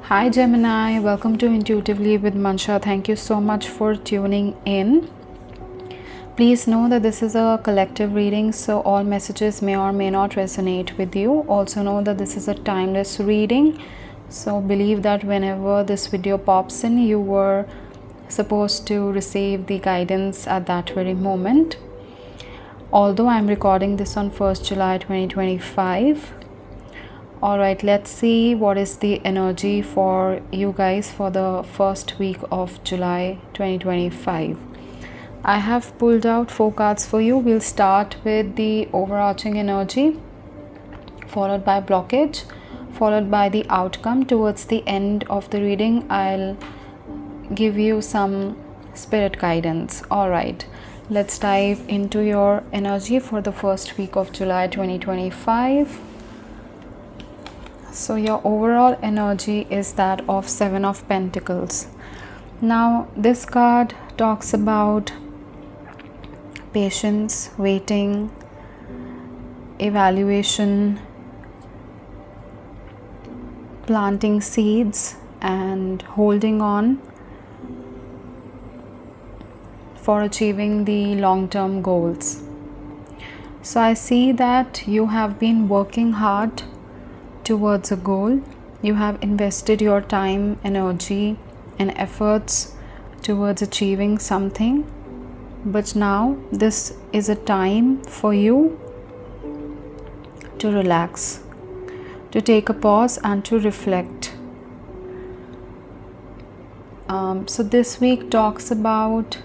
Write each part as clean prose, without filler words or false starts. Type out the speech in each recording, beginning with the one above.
Hi Gemini, welcome to Intuitively with Mansha. Thank you so much for tuning in. Please know that this is a collective reading, so all messages may or may not resonate with you. Also know that this is a timeless reading, so believe that whenever this video pops in, you were supposed to receive the guidance at that very moment. Although I'm recording this on 1st July 2025. Alright, let's see what is the energy for you guys for the first week of July 2025. I have pulled out 4 cards for you. We'll start with the overarching energy, followed by blockage, followed by the outcome. Towards the end of the reading, I'll give you some spirit guidance. Alright, let's dive into your energy for the first week of July 2025. So your overall energy is that of 7 of Pentacles. Now this card talks about patience, waiting, evaluation, planting seeds and holding on for achieving the long-term goals. So I see that you have been working hard towards a goal. You have invested your time, energy and efforts towards achieving something, but now this is a time for you to relax, to take a pause and to reflect. So this week talks about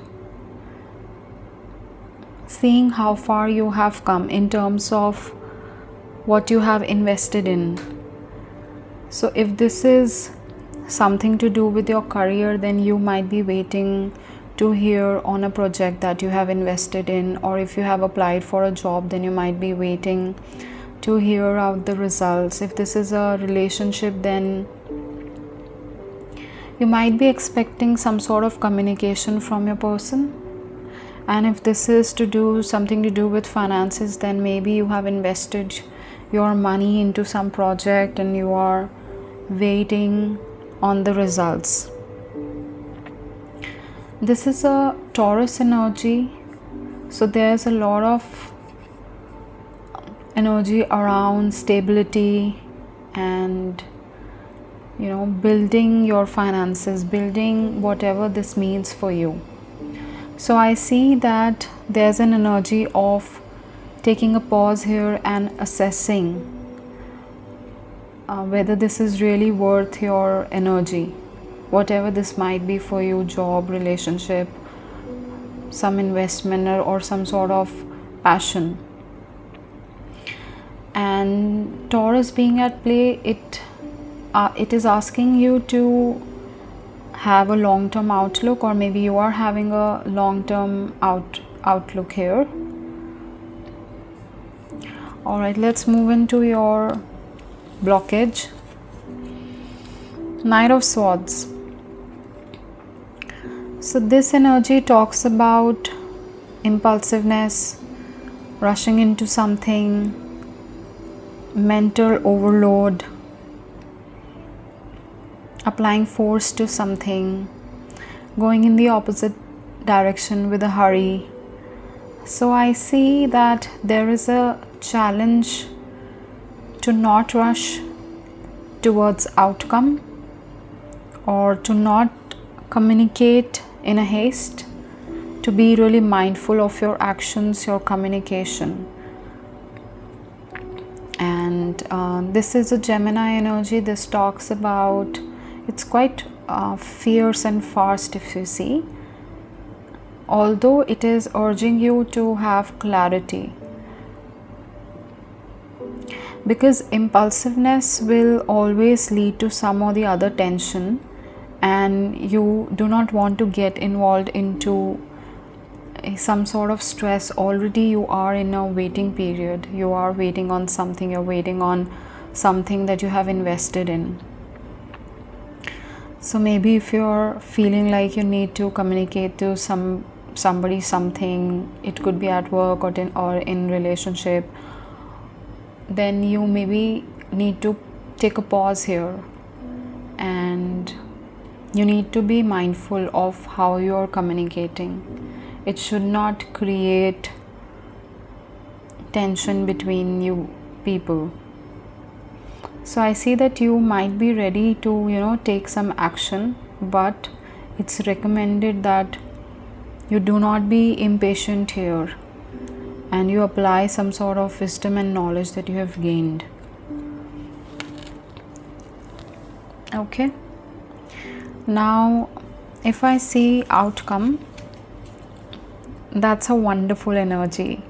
seeing how far you have come in terms of what you have invested in. So if this is something to do with your career, then you might be waiting to hear on a project that you have invested in, or if you have applied for a job, then you might be waiting to hear out the results. If this is a relationship, then you might be expecting some sort of communication from your person. And if this is something to do with finances, then maybe you have invested your money into some project and you are waiting on the results. This is a Taurus energy, so there's a lot of energy around stability and building your finances, building whatever this means for you. So I see that there's an energy of taking a pause here and assessing whether this is really worth your energy, whatever this might be for you, job, relationship, some investment or some sort of passion. And Taurus being at play, it is asking you to have a long-term outlook, or maybe you are having a long-term outlook here. All right, let's move into your blockage. Knight of Swords. So this energy talks about impulsiveness, rushing into something, mental overload, applying force to something, going in the opposite direction with a hurry. So I see that there is a challenge to not rush towards outcome, or to not communicate in a haste, to be really mindful of your actions, your communication. And this is a Gemini energy. This talks about, it's quite fierce and fast if you see, although it is urging you to have clarity, because impulsiveness will always lead to some or the other tension, and you do not want to get involved into some sort of stress. Already you are in a waiting period, you are waiting on something, you're waiting on something that you have invested in. So maybe if you're feeling like you need to communicate to somebody something, it could be at work or in relationship, then you maybe need to take a pause here and you need to be mindful of how you're communicating. It should not create tension between you people. So I see that you might be ready to take some action, but it's recommended that you do not be impatient here and you apply some sort of wisdom and knowledge that you have gained. Okay, now if I see outcome, that's a wonderful energy.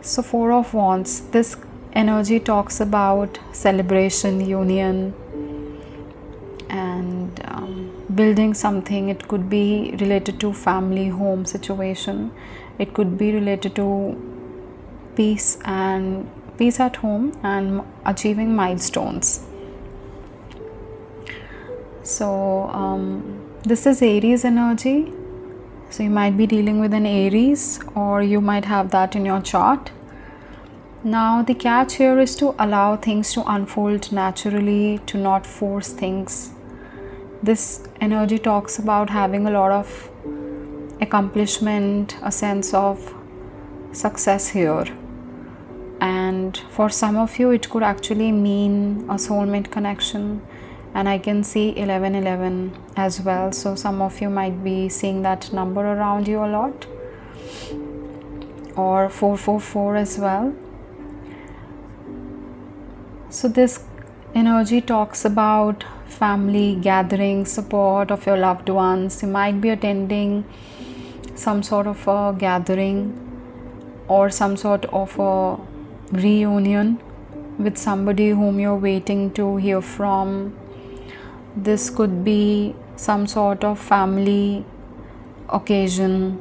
So 4 of Wands, this energy talks about celebration, union, and building something. It could be related to family, home situation. It could be related to peace at home and achieving milestones. So this is Aries energy. So you might be dealing with an Aries, or you might have that in your chart. Now the catch here is to allow things to unfold naturally, to not force things. This energy talks about having a lot of accomplishment, a sense of success here. And for some of you, it could actually mean a soulmate connection. And I can see 1111 as well. So some of you might be seeing that number around you a lot. Or 444 as well. So this energy talks about family gathering, support of your loved ones. You might be attending some sort of a gathering or some sort of a reunion with somebody whom you're waiting to hear from. This could be some sort of family occasion,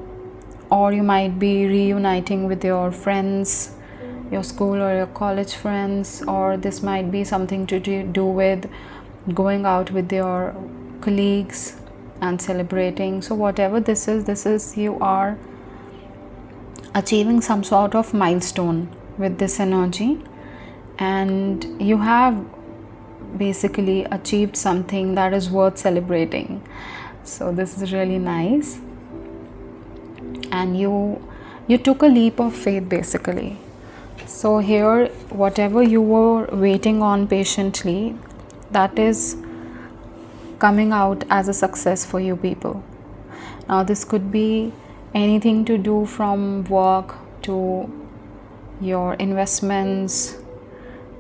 or you might be reuniting with your friends, your school or your college friends, or this might be something to do with going out with your colleagues and celebrating. So whatever this is you are achieving some sort of milestone with this energy, and you have basically achieved something that is worth celebrating. So this is really nice, and you took a leap of faith basically. So here, whatever you were waiting on patiently, that is coming out as a success for you people. Now this could be anything to do from work to your investments,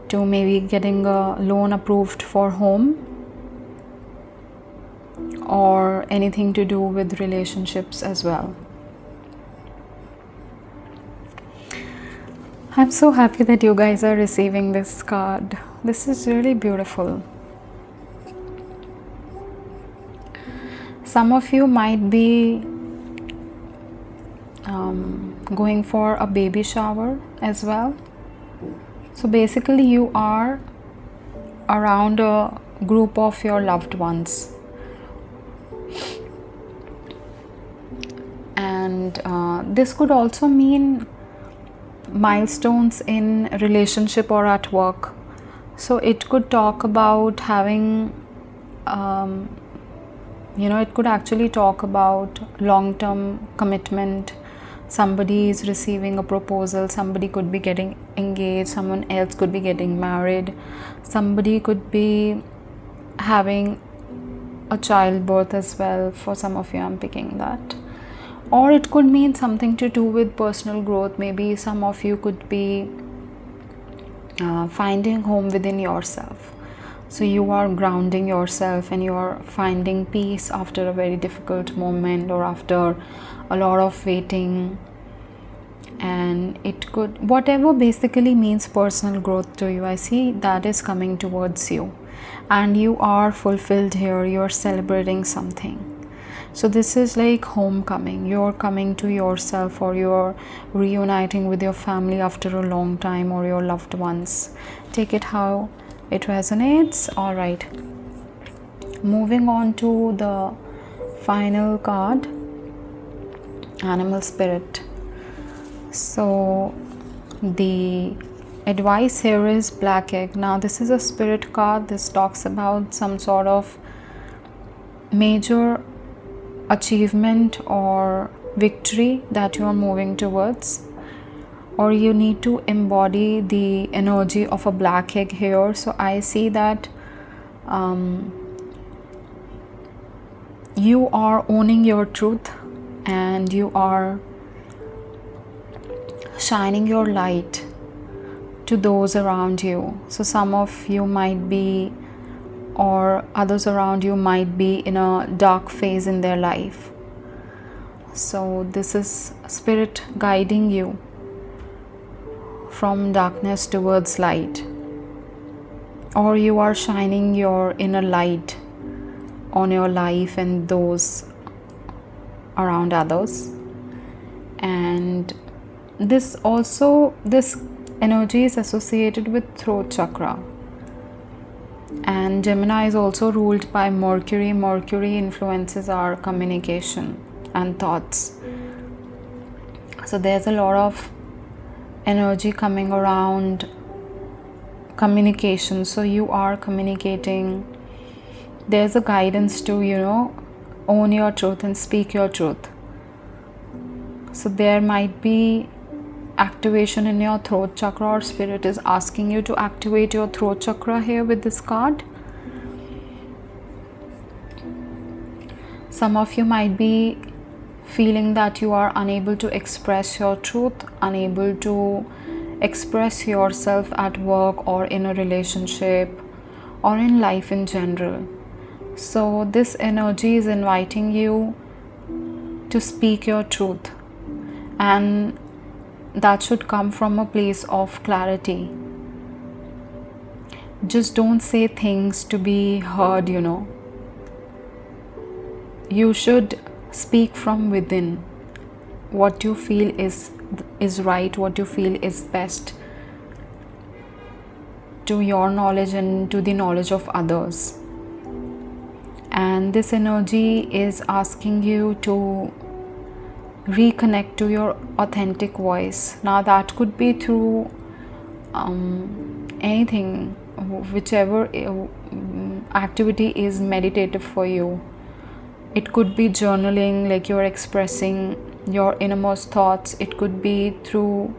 to maybe getting a loan approved for home, or anything to do with relationships as well. I'm so happy that you guys are receiving this card. This is really beautiful. Some of you might be going for a baby shower as well. So basically you are around a group of your loved ones, and this could also mean milestones in relationship or at work. So it could talk about having it could actually talk about long-term commitment. Somebody is receiving a proposal, somebody could be getting engaged, someone else could be getting married, somebody could be having a childbirth as well. For some of you, I'm picking that. Or it could mean something to do with personal growth. Maybe some of you could be finding home within yourself. So you are grounding yourself and you are finding peace after a very difficult moment or after a lot of waiting. And it could, whatever basically means personal growth to you, I see that is coming towards you. And you are fulfilled here, you're celebrating something. So this is like homecoming. You're coming to yourself, or you're reuniting with your family after a long time, or your loved ones. Take it how it resonates. All right. Moving on to the final card, Animal Spirit. So the advice here is black egg. Now this is a spirit card. This talks about some sort of major achievement or victory that you are moving towards, or you need to embody the energy of a black egg here. So I see that you are owning your truth and you are shining your light to those around you. So some of you might be, or others around you might be, in a dark phase in their life. So this is spirit guiding you from darkness towards light, or you are shining your inner light on your life and those around others. And this energy is associated with throat chakra, and Gemini is also ruled by Mercury. Mercury influences our communication and thoughts. So there's a lot of energy coming around communication. So you are communicating. There's a guidance to, own your truth and speak your truth. So there might be activation in your throat chakra, or spirit is asking you to activate your throat chakra here with this card. Some of you might be feeling that you are unable to express your truth, unable to express yourself at work or in a relationship or in life in general. So this energy is inviting you to speak your truth, and that should come from a place of clarity. Just don't say things to be heard, You should speak from within. What you feel is right, what you feel is best to your knowledge and to the knowledge of others. And this energy is asking you to reconnect to your authentic voice. Now that could be through anything, whichever activity is meditative for you. It could be journaling, like you're expressing your innermost thoughts. It could be through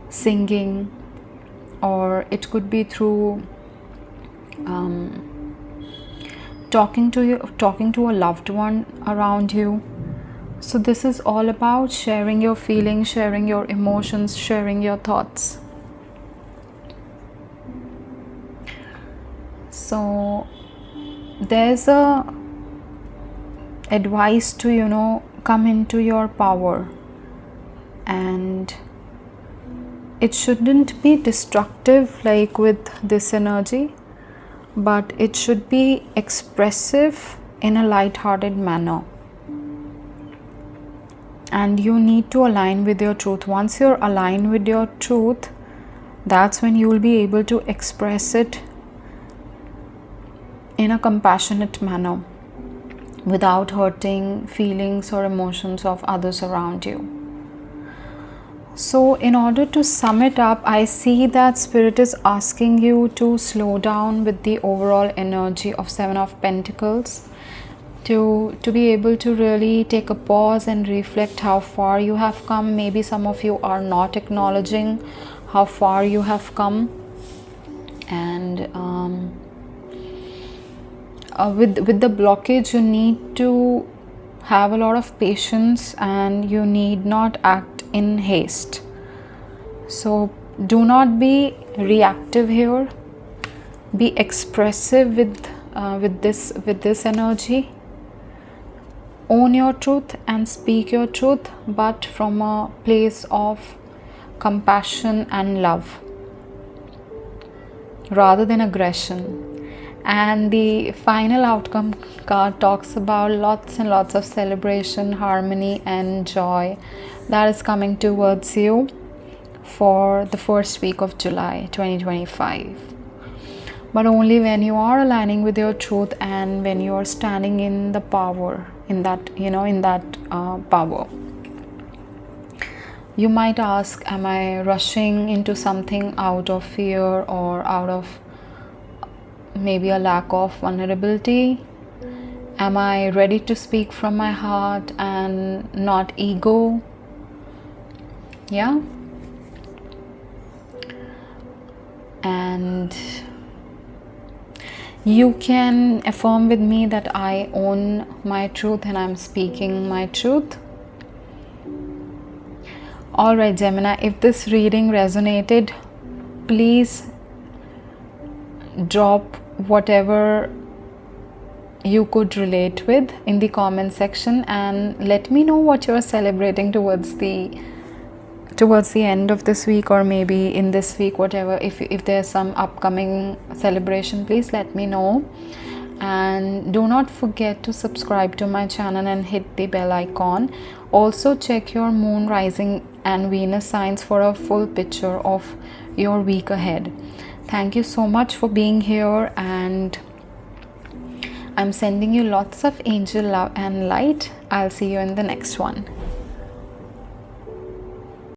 singing, or it could be through talking to a loved one around you. So this is all about sharing your feelings, sharing your emotions, sharing your thoughts. So there's a advice to, come into your power, and it shouldn't be destructive like with this energy, but it should be expressive in a light-hearted manner. And you need to align with your truth. Once you're aligned with your truth, that's when you will be able to express it in a compassionate manner without hurting feelings or emotions of others around you. So in order to sum it up, I see that Spirit is asking you to slow down with the overall energy of Seven of Pentacles, to be able to really take a pause and reflect how far you have come. Maybe some of you are not acknowledging how far you have come, and with the blockage, you need to have a lot of patience and you need not act in haste. So do not be reactive here. Be expressive with this energy. Own your truth and speak your truth, but from a place of compassion and love rather than aggression. And the final outcome card talks about lots and lots of celebration, harmony and joy that is coming towards you for the first week of July 2025. But only when you are aligning with your truth and when you are standing in the power, in that power. You might ask, am I rushing into something out of fear or out of maybe a lack of vulnerability? Am I ready to speak from my heart and not ego? Yeah. And you can affirm with me that I own my truth and I'm speaking my truth. Alright, Gemini, if this reading resonated, please drop whatever you could relate with in the comment section and let me know what you're celebrating towards the end of this week, or maybe in this week, whatever. If there's some upcoming celebration, please let me know. And do not forget to subscribe to my channel and hit the bell icon. Also check your moon, rising and Venus signs for a full picture of your week ahead. Thank you so much for being here, and I'm sending you lots of angel love and light. I'll see you in the next one.